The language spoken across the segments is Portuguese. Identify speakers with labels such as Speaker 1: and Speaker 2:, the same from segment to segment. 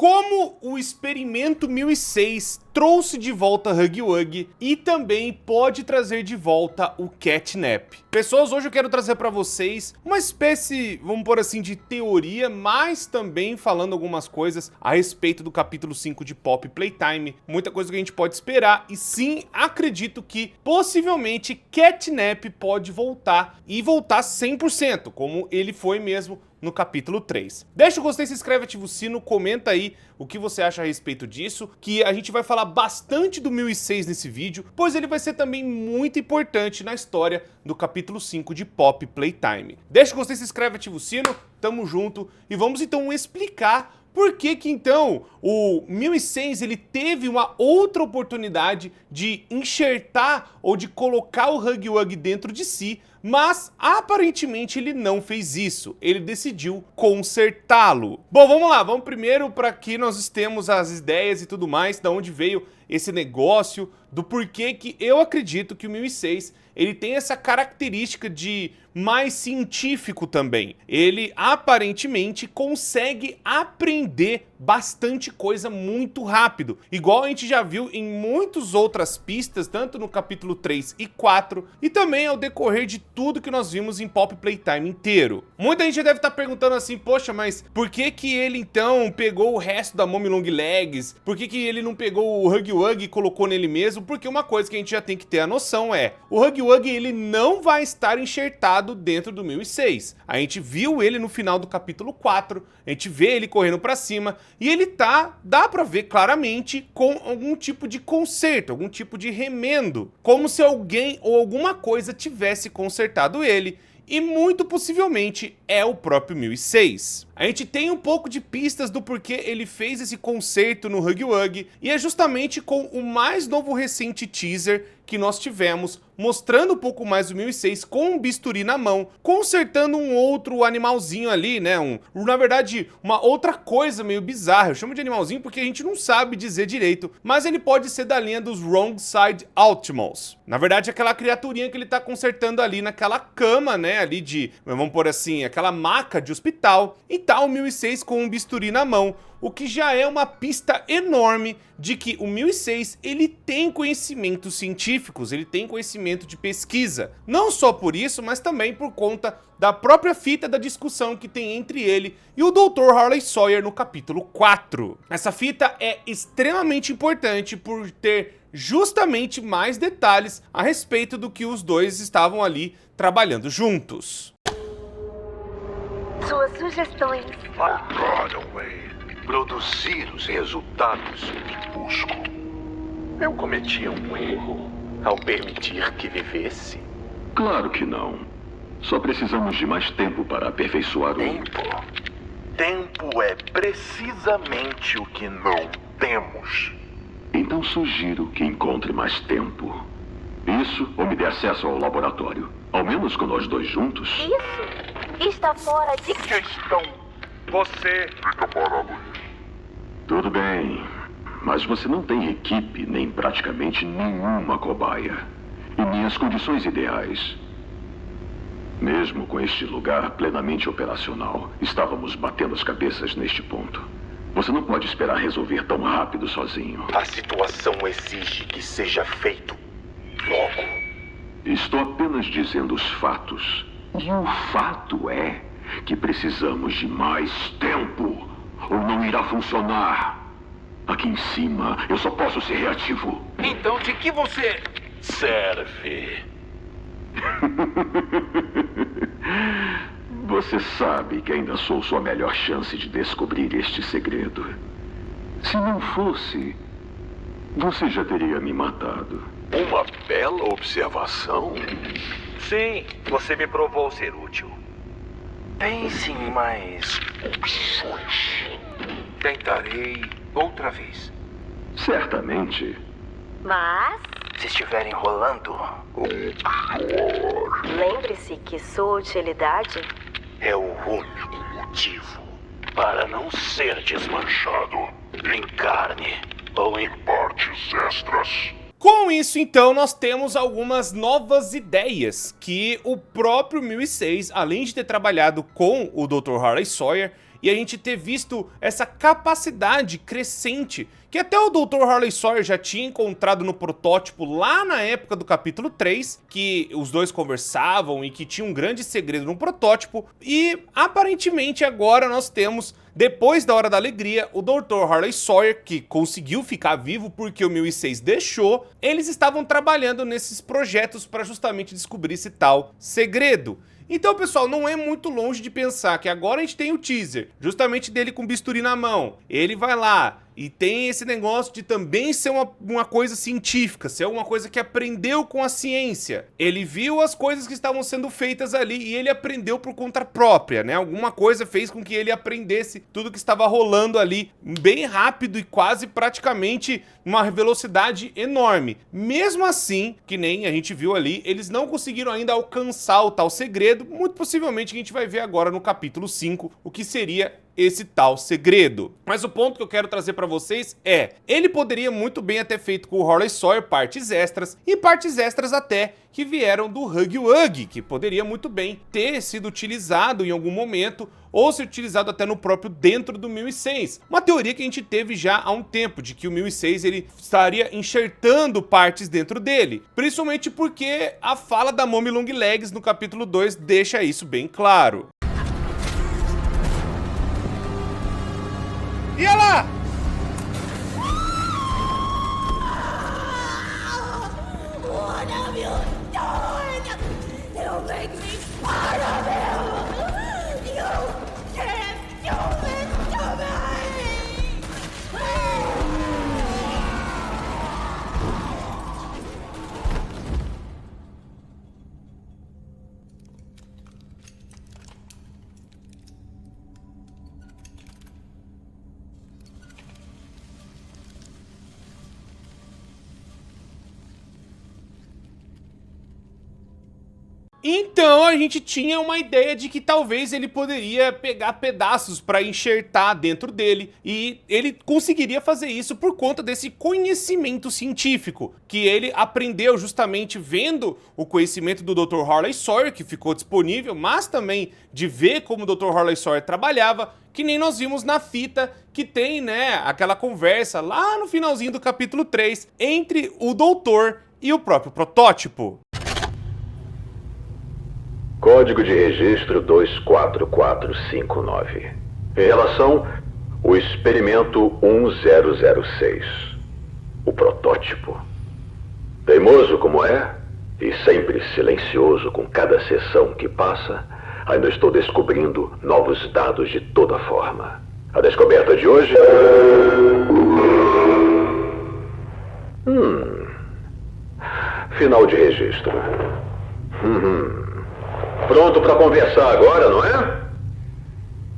Speaker 1: como o experimento 1006 trouxe de volta Huggy Wuggy e também pode trazer de volta o Catnap. Pessoas, hoje eu quero trazer para vocês uma espécie, vamos pôr assim, de teoria, mas também falando algumas coisas a respeito do capítulo 5 de Pop Playtime, muita coisa que a gente pode esperar, e sim, acredito que possivelmente Catnap pode voltar e voltar 100%, como ele foi mesmo no capítulo 3. Deixa o gostei, se inscreve, ativa o sino, comenta aí o que você acha a respeito disso, que a gente vai falar bastante do 1006 nesse vídeo, pois ele vai ser também muito importante na história do capítulo 5 de Pop Playtime. Deixa o gostei, se inscreve, ativa o sino, tamo junto, e vamos então explicar por que que então o 1006 ele teve uma outra oportunidade de enxertar ou de colocar o Huggy Wuggy dentro de si, mas aparentemente ele não fez isso, ele decidiu consertá-lo. Bom, vamos lá, vamos primeiro para que nós temos as ideias e tudo mais, da onde veio esse negócio, do porquê que eu acredito que o 1006 ele tem essa característica de mais científico também. Ele aparentemente consegue aprender bastante coisa muito rápido, igual a gente já viu em muitas outras pistas, tanto no capítulo 3 e 4, e também ao decorrer de tudo que nós vimos em Pop Playtime inteiro. Muita gente deve estar perguntando assim, poxa, mas por que que ele então pegou o resto da Mommy Long Legs? Por que que ele não pegou o Huggy Wuggy e colocou nele mesmo? Porque uma coisa que a gente já tem que ter a noção é, o Huggy Wuggy ele não vai estar enxertado dentro do 1006. A gente viu ele no final do capítulo 4, a gente vê ele correndo pra cima, e ele dá pra ver claramente com algum tipo de conserto, algum tipo de remendo, como se alguém ou alguma coisa tivesse consertado ele, e muito possivelmente é o próprio 1006. A gente tem um pouco de pistas do porquê ele fez esse conserto no Huggy Wuggy, e é justamente com o mais novo recente teaser que nós tivemos, mostrando um pouco mais o 1006 com um bisturi na mão, consertando um outro animalzinho ali, né, na verdade, uma outra coisa meio bizarra. Eu chamo de animalzinho porque a gente não sabe dizer direito, mas ele pode ser da linha dos Wrong Side Optimals. Na verdade, aquela criaturinha que ele tá consertando ali naquela cama, né, ali de, vamos pôr assim, aquela maca de hospital, e tá o 1006 com um bisturi na mão, o que já é uma pista enorme de que o 1006 ele tem conhecimentos científicos, ele tem conhecimento de pesquisa. Não só por isso, mas também por conta da própria fita da discussão que tem entre ele e o Dr. Harley Sawyer no capítulo 4. Essa fita é extremamente importante por ter justamente mais detalhes a respeito do que os dois estavam ali trabalhando juntos.
Speaker 2: Suas sugestões.
Speaker 3: Produzir os resultados que busco. Eu cometi um erro ao permitir que vivesse.
Speaker 4: Claro que não. Só precisamos de mais tempo para aperfeiçoar o...
Speaker 3: Tempo é precisamente o que não temos.
Speaker 4: Então sugiro que encontre mais tempo. Isso ou me dê acesso ao laboratório. Ao menos com nós dois juntos.
Speaker 2: Isso está fora de
Speaker 3: Questão. Você fica parado aí.
Speaker 4: Tudo bem, mas você não tem equipe nem praticamente nenhuma cobaia. E minhas condições ideais. Mesmo com este lugar plenamente operacional, estávamos batendo as cabeças neste ponto. Você não pode esperar resolver tão rápido sozinho.
Speaker 3: A situação exige que seja feito logo.
Speaker 4: Estou apenas dizendo os fatos. E o fato é que precisamos de mais tempo, ou não irá funcionar. Aqui em cima, eu só posso ser reativo.
Speaker 3: Então, de que você serve?
Speaker 4: Você sabe que ainda sou sua melhor chance de descobrir este segredo. Se não fosse, você já teria me matado.
Speaker 3: Uma bela observação.
Speaker 5: Sim, você me provou ser útil.
Speaker 3: Pense em mais opções.
Speaker 5: Tentarei outra vez.
Speaker 4: Certamente.
Speaker 2: Mas
Speaker 3: Se estiver enrolando, o pior
Speaker 2: lembre-se que sua utilidade
Speaker 3: é o único motivo para não ser desmanchado em carne ou em partes extras.
Speaker 1: Com isso, então, nós temos algumas novas ideias que o próprio 1006, além de ter trabalhado com o Dr. Harley Sawyer, e a gente ter visto essa capacidade crescente que até o Dr. Harley Sawyer já tinha encontrado no protótipo lá na época do capítulo 3, que os dois conversavam e que tinha um grande segredo no protótipo, e aparentemente agora nós temos, depois da Hora da Alegria, o Dr. Harley Sawyer, que conseguiu ficar vivo porque o 1006 deixou, eles estavam trabalhando nesses projetos para justamente descobrir esse tal segredo. Então, pessoal, não é muito longe de pensar que agora a gente tem o teaser, justamente dele com bisturi na mão. Ele vai lá e tem esse negócio de também ser uma coisa científica, ser uma coisa que aprendeu com a ciência. Ele viu as coisas que estavam sendo feitas ali e ele aprendeu por conta própria, né? Alguma coisa fez com que ele aprendesse tudo que estava rolando ali bem rápido e quase praticamente numa velocidade enorme. Mesmo assim, que nem a gente viu ali, eles não conseguiram ainda alcançar o tal segredo, muito possivelmente a gente vai ver agora no capítulo 5 o que seria esse tal segredo. Mas o ponto que eu quero trazer pra vocês é, ele poderia muito bem ter feito com o Harley Sawyer partes extras, e partes extras até que vieram do Huggy Wuggy, que poderia muito bem ter sido utilizado em algum momento, ou ser utilizado até no próprio dentro do 1006. Uma teoria que a gente teve já há um tempo, de que o 1006 ele estaria enxertando partes dentro dele, principalmente porque a fala da Mommy Long Legs no capítulo 2 deixa isso bem claro. E olha lá!
Speaker 6: What have you done? You make me part of you! You can't do this to me!
Speaker 1: Então a gente tinha uma ideia de que talvez ele poderia pegar pedaços para enxertar dentro dele, e ele conseguiria fazer isso por conta desse conhecimento científico que ele aprendeu justamente vendo o conhecimento do Dr. Harley Sawyer, que ficou disponível, mas também de ver como o Dr. Harley Sawyer trabalhava, que nem nós vimos na fita que tem, né, aquela conversa lá no finalzinho do capítulo 3 entre o doutor e o próprio protótipo.
Speaker 4: Código de registro 24459. Em relação ao experimento 1006. O protótipo. Teimoso como é, e sempre silencioso com cada sessão que passa, ainda estou descobrindo novos dados de toda forma. A descoberta de hoje... Final de registro. Pronto para conversar agora, não é?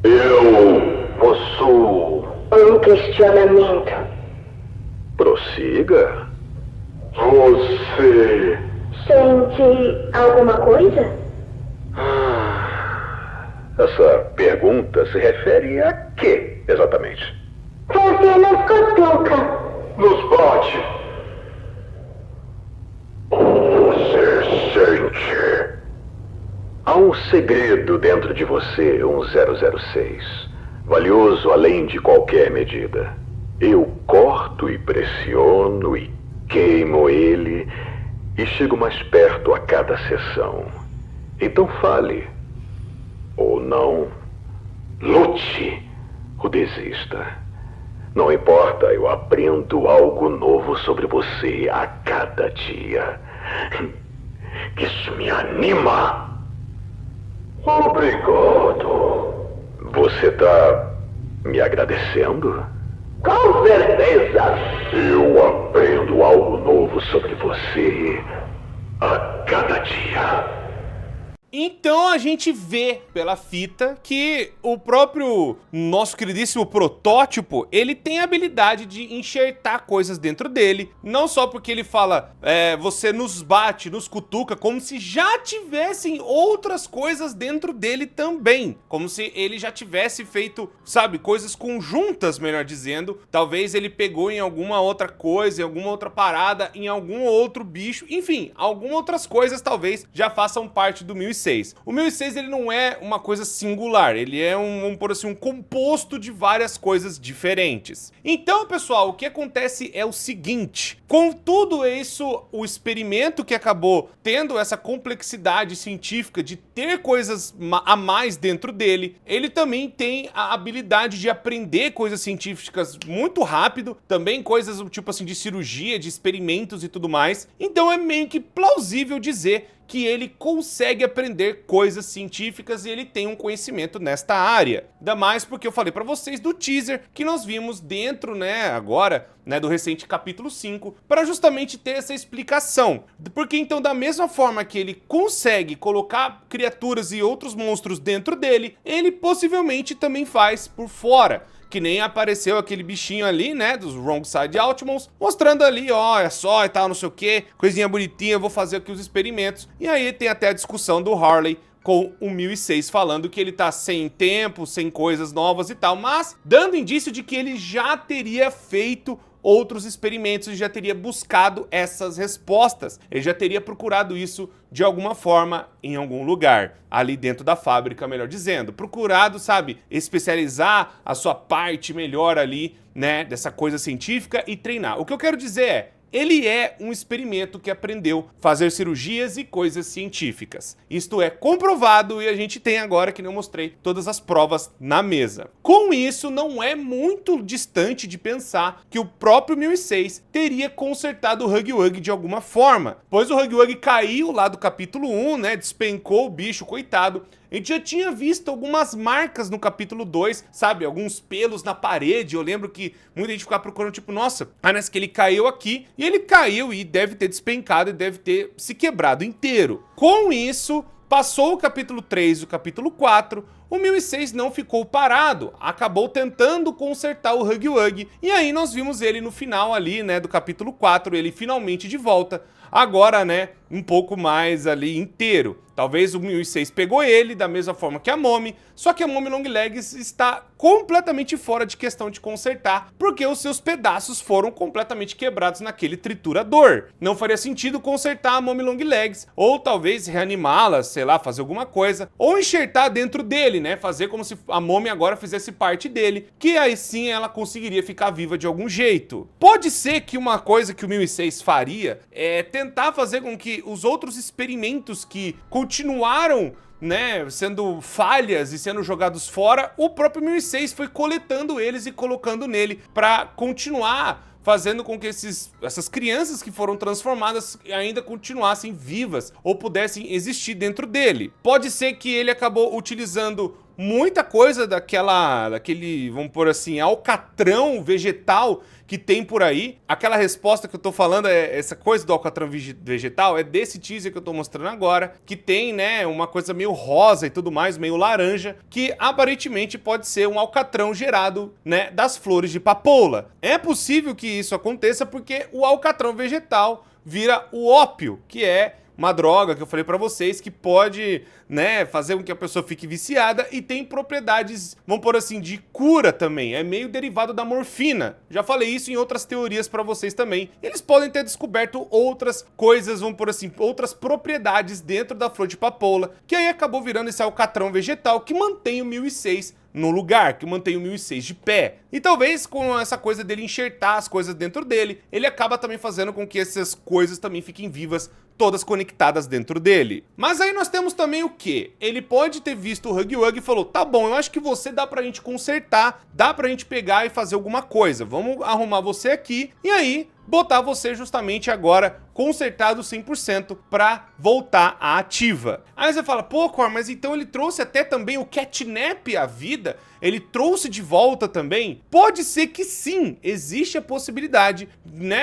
Speaker 4: Eu possuo...
Speaker 2: questionamento.
Speaker 4: Prossiga. Você...
Speaker 2: Sente alguma coisa?
Speaker 4: Essa pergunta se refere a quê, exatamente?
Speaker 2: Você nos cutuca.
Speaker 4: Nos bate. Você sente... Há um segredo dentro de você, 1006. Valioso além de qualquer medida. Eu corto e pressiono e queimo ele e chego mais perto a cada sessão. Então fale. Ou não. Lute ou desista. Não importa, eu aprendo algo novo sobre você a cada dia. Isso me anima. Obrigado. Você tá me agradecendo? Com certeza. Eu aprendo algo novo sobre você a cada dia.
Speaker 1: Então a gente vê pela fita que o próprio nosso queridíssimo protótipo, ele tem a habilidade de enxertar coisas dentro dele, não só porque ele fala, você nos bate, nos cutuca, como se já tivessem outras coisas dentro dele também, como se ele já tivesse feito, sabe, coisas conjuntas, melhor dizendo, talvez ele pegou em alguma outra coisa, em alguma outra parada, em algum outro bicho, enfim, algumas outras coisas talvez já façam parte do 1006. 1006. O 1006 ele não é uma coisa singular, ele é vamos por assim, um composto de várias coisas diferentes. Então, pessoal, o que acontece é o seguinte, com tudo isso, o experimento que acabou tendo essa complexidade científica de ter coisas a mais dentro dele, ele também tem a habilidade de aprender coisas científicas muito rápido, também coisas tipo assim de cirurgia, de experimentos e tudo mais. Então é meio que plausível dizer que ele consegue aprender coisas científicas e ele tem um conhecimento nesta área. Ainda mais porque eu falei pra vocês do teaser que nós vimos dentro, agora, do recente capítulo 5, para justamente ter essa explicação. Porque então, da mesma forma que ele consegue colocar criaturas e outros monstros dentro dele, ele possivelmente também faz por fora. Que nem apareceu aquele bichinho ali, dos Wrong Side Outmons, mostrando ali, ó, é só e tal, não sei o que, coisinha bonitinha, eu vou fazer aqui os experimentos. E aí tem até a discussão do Harley com o 1006 falando que ele tá sem tempo, sem coisas novas e tal, mas dando indício de que ele já teria feito outros experimentos e já teria buscado essas respostas. Ele já teria procurado isso de alguma forma em algum lugar, ali dentro da fábrica, melhor dizendo. Procurado, sabe, especializar a sua parte melhor ali, dessa coisa científica e treinar. O que eu quero dizer é, ele é um experimento que aprendeu a fazer cirurgias e coisas científicas. Isto é comprovado e a gente tem agora, que nem eu mostrei, todas as provas na mesa. Com isso, não é muito distante de pensar que o próprio 1006 teria consertado o Huggy Wuggy de alguma forma, pois o Huggy Wuggy caiu lá do capítulo 1, despencou o bicho, coitado. A gente já tinha visto algumas marcas no capítulo 2, sabe? Alguns pelos na parede. Eu lembro que muita gente ficava procurando, tipo, nossa, parece que ele caiu aqui. E ele caiu e deve ter despencado e deve ter se quebrado inteiro. Com isso, passou o capítulo 3 e o capítulo 4, o 1006 não ficou parado, acabou tentando consertar o Huggy Wuggy. E aí nós vimos ele no final ali, do capítulo 4, ele finalmente de volta. Agora, um pouco mais ali inteiro. Talvez o 1006 pegou ele da mesma forma que a Momi, só que a Momi Longlegs está completamente fora de questão de consertar, porque os seus pedaços foram completamente quebrados naquele triturador. Não faria sentido consertar a Momi Longlegs, ou talvez reanimá-la, sei lá, fazer alguma coisa, ou enxertar dentro dele, fazer como se a Momi agora fizesse parte dele, que aí sim ela conseguiria ficar viva de algum jeito. Pode ser que uma coisa que o 1006 faria é tentar fazer com que os outros experimentos que continuaram, sendo falhas e sendo jogados fora, o próprio 1006 foi coletando eles e colocando nele para continuar fazendo com que essas crianças que foram transformadas ainda continuassem vivas ou pudessem existir dentro dele. Pode ser que ele acabou utilizando muita coisa daquele, vamos pôr assim, alcatrão vegetal que tem por aí. Aquela resposta que eu tô falando, essa coisa do alcatrão vegetal, é desse teaser que eu tô mostrando agora, que tem, uma coisa meio rosa e tudo mais, meio laranja, que aparentemente pode ser um alcatrão gerado, das flores de papoula. É possível que isso aconteça porque o alcatrão vegetal vira o ópio, que é uma droga que eu falei pra vocês que pode, fazer com que a pessoa fique viciada e tem propriedades, vamos pôr assim, de cura também. É meio derivado da morfina. Já falei isso em outras teorias pra vocês também. Eles podem ter descoberto outras coisas, vamos pôr assim, outras propriedades dentro da flor de papoula, que aí acabou virando esse alcatrão vegetal que mantém o 1006 no lugar, que mantém o 1006 de pé. E talvez com essa coisa dele enxertar as coisas dentro dele, ele acaba também fazendo com que essas coisas também fiquem vivas, todas conectadas dentro dele. Mas aí nós temos também o que? Ele pode ter visto o Huggy Wuggy e falou, tá bom, eu acho que você dá pra gente consertar, dá pra gente pegar e fazer alguma coisa, vamos arrumar você aqui, e aí botar você justamente agora consertado 100% para voltar à ativa. Aí você fala, pô, Cor, mas então ele trouxe até também o catnap à vida? Ele trouxe de volta também? Pode ser que sim, existe a possibilidade,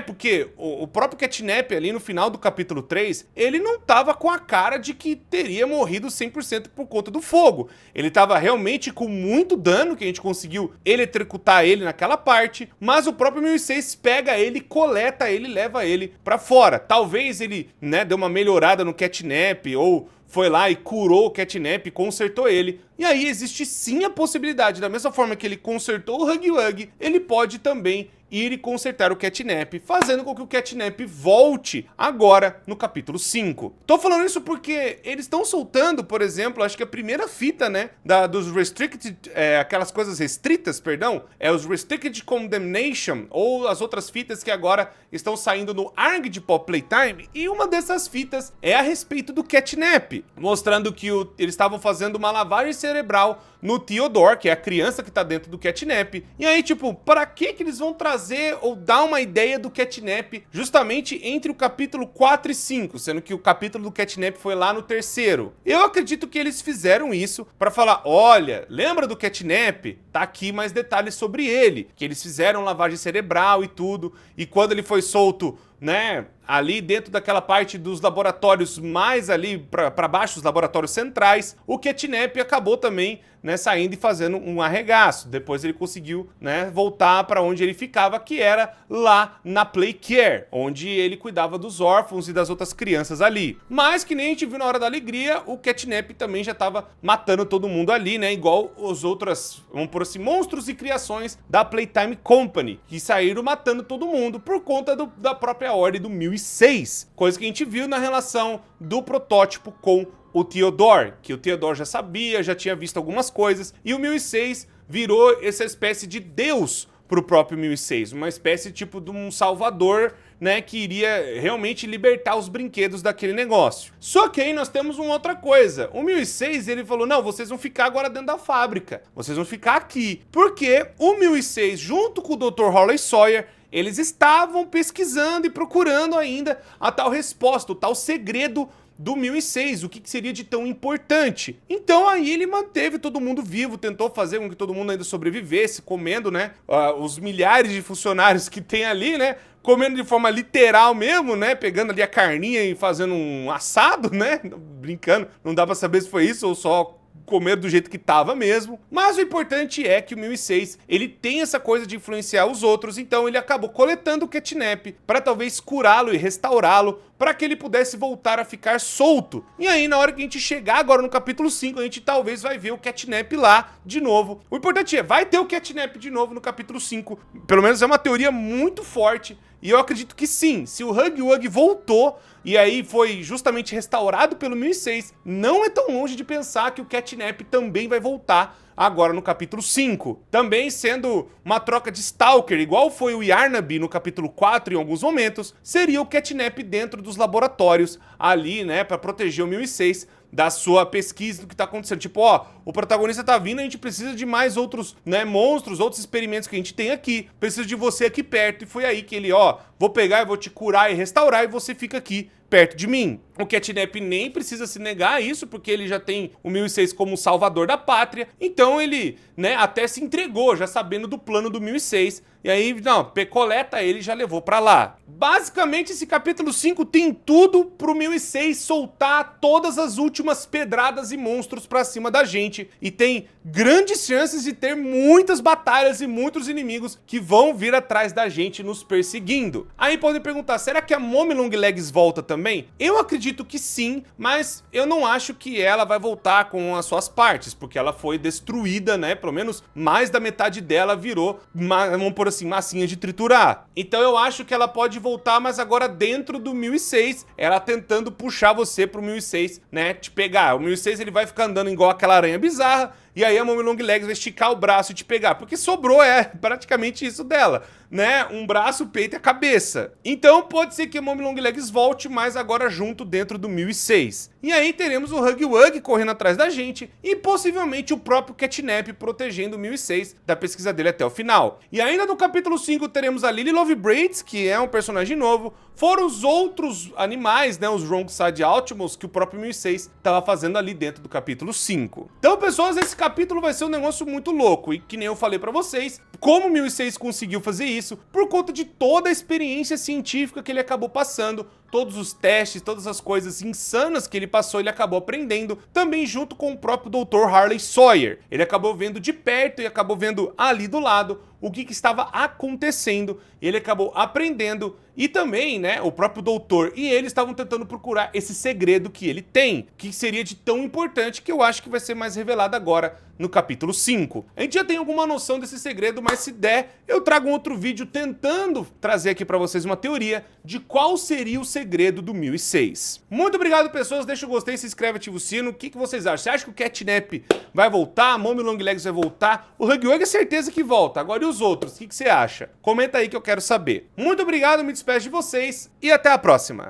Speaker 1: porque o próprio catnap ali no final do capítulo 3, ele não tava com a cara de que teria morrido 100% por conta do fogo. Ele tava realmente com muito dano, que a gente conseguiu eletrocutar ele naquela parte, mas o próprio 1006 pega ele, coleta ele, leva ele pra fora. Talvez ele, deu uma melhorada no catnap, ou foi lá e curou o catnap, consertou ele. E aí existe sim a possibilidade, da mesma forma que ele consertou o Huggy Wuggy, ele pode também ir e consertar o Catnap, fazendo com que o Catnap volte agora no capítulo 5. Tô falando isso porque eles estão soltando, por exemplo, acho que a primeira fita, né, dos Restricted, aquelas coisas restritas, perdão, os Restricted Condemnation, ou as outras fitas que agora estão saindo no ARG de Pop Playtime, e uma dessas fitas é a respeito do Catnap, mostrando que eles estavam fazendo uma lavagem cerebral no Theodore, que é a criança que tá dentro do Catnap. E aí, tipo, para que eles vão trazer ou dar uma ideia do Catnap justamente entre o capítulo 4 e 5, sendo que o capítulo do Catnap foi lá no terceiro? Eu acredito que eles fizeram isso para falar, olha, lembra do Catnap? Tá aqui mais detalhes sobre ele, que eles fizeram lavagem cerebral e tudo, e quando ele foi solto, né, ali dentro daquela parte dos laboratórios mais ali para baixo, os laboratórios centrais, o Catnap acabou também, né, saindo e fazendo um arregaço. Depois ele conseguiu, né, voltar para onde ele ficava, que era lá na Playcare, onde ele cuidava dos órfãos e das outras crianças ali. Mas que nem a gente viu na Hora da Alegria, o Catnap também já tava matando todo mundo ali, né, igual os outros, vamos por assim, monstros e criações da Playtime Company, que saíram matando todo mundo por conta da própria ordem do 1006, coisa que a gente viu na relação do protótipo com o Theodore, que o Theodore já sabia, já tinha visto algumas coisas, e o 1006 virou essa espécie de deus pro próprio 1006, uma espécie tipo de um salvador, né, que iria realmente libertar os brinquedos daquele negócio. Só que aí nós temos uma outra coisa. O 1006, ele falou, não, vocês vão ficar agora dentro da fábrica, vocês vão ficar aqui, porque o 1006, junto com o Dr. Hawley Sawyer, eles estavam pesquisando e procurando ainda a tal resposta, o tal segredo do 1006, o que seria de tão importante. Então aí ele manteve todo mundo vivo, tentou fazer com que todo mundo ainda sobrevivesse, comendo, né, os milhares de funcionários que tem ali, né, comendo de forma literal mesmo, né, pegando ali a carninha e fazendo um assado, né, brincando, não dá pra saber se foi isso ou só comer do jeito que tava mesmo. Mas o importante é que o 1006, ele tem essa coisa de influenciar os outros, então ele acabou coletando o Catnap para talvez curá-lo e restaurá-lo, para que ele pudesse voltar a ficar solto. E aí, na hora que a gente chegar agora no capítulo 5, a gente talvez vai ver o Catnap lá de novo. O importante é, vai ter o Catnap de novo no capítulo 5. Pelo menos é uma teoria muito forte, e eu acredito que sim, se o Huggy Wuggy voltou, e aí foi justamente restaurado pelo 1006, não é tão longe de pensar que o Catnap também vai voltar agora no capítulo 5. Também sendo uma troca de Stalker, igual foi o Yarnaby no capítulo 4 em alguns momentos, seria o Catnap dentro dos laboratórios ali, né, pra proteger o 1006 da sua pesquisa do que tá acontecendo. Tipo, ó, o protagonista tá vindo, a gente precisa de mais outros, né, monstros, outros experimentos que a gente tem aqui. Preciso de você aqui perto. E foi aí que ele, ó, vou pegar e vou te curar e restaurar e você fica aqui perto de mim. O Catnap nem precisa se negar a isso, porque ele já tem o 1006 como salvador da pátria. Então ele, né, até se entregou, já sabendo do plano do 1006. E aí, não, coleta ele e já levou pra lá. Basicamente, esse capítulo 5 tem tudo pro 1006 soltar todas as últimas pedradas e monstros pra cima da gente. E tem grandes chances de ter muitas batalhas e muitos inimigos que vão vir atrás da gente nos perseguindo. Aí podem perguntar, será que a Mommy Longlegs volta também? Eu acredito que sim, mas eu não acho que ela vai voltar com as suas partes, porque ela foi destruída, né? Pelo menos mais da metade dela virou, vamos por assim, massinha de triturar. Então eu acho que ela pode voltar, mas agora dentro do 1006, ela tentando puxar você pro 1006, né? Te pegar. O 1006 ele vai ficar andando igual aquela aranha bizarra, e aí a Mommy Longlegs vai esticar o braço e te pegar, porque sobrou, praticamente isso dela, né? Um braço, o peito e a cabeça. Então pode ser que a Mommy Longlegs volte, mas agora junto dentro do 1006. E aí teremos o Huggy Wuggy correndo atrás da gente, e possivelmente o próprio Catnap protegendo o 1006 da pesquisa dele até o final. E ainda no capítulo 5 teremos a Lily Lovebraids, que é um personagem novo, fora os outros animais, né? Os Wrongside Ultimos, que o próprio 1006 estava fazendo ali dentro do capítulo 5. Então, pessoas, esse capítulo vai ser um negócio muito louco, e que nem eu falei pra vocês, como o 1006 conseguiu fazer isso, por conta de toda a experiência científica que ele acabou passando, todos os testes, todas as coisas insanas que ele passou, ele acabou aprendendo, também junto com o próprio Dr. Hawley Sawyer. Ele acabou vendo de perto e acabou vendo ali do lado o que estava acontecendo, ele acabou aprendendo, e também, né, o próprio doutor e ele estavam tentando procurar esse segredo que ele tem, que seria de tão importante, que eu acho que vai ser mais revelado agora no capítulo 5. A gente já tem alguma noção desse segredo, mas se der, eu trago um outro vídeo tentando trazer aqui pra vocês uma teoria de qual seria o segredo do 1006. Muito obrigado, pessoas. Deixa o gostei, se inscreve, ativa o sino. O que vocês acham? Você acha que o Catnap vai voltar? A Mommy Long Legs vai voltar? O Huggy Wuggy é certeza que volta. Agora e os outros? O que você acha? Comenta aí que eu quero saber. Muito obrigado, me despeço de vocês e até a próxima.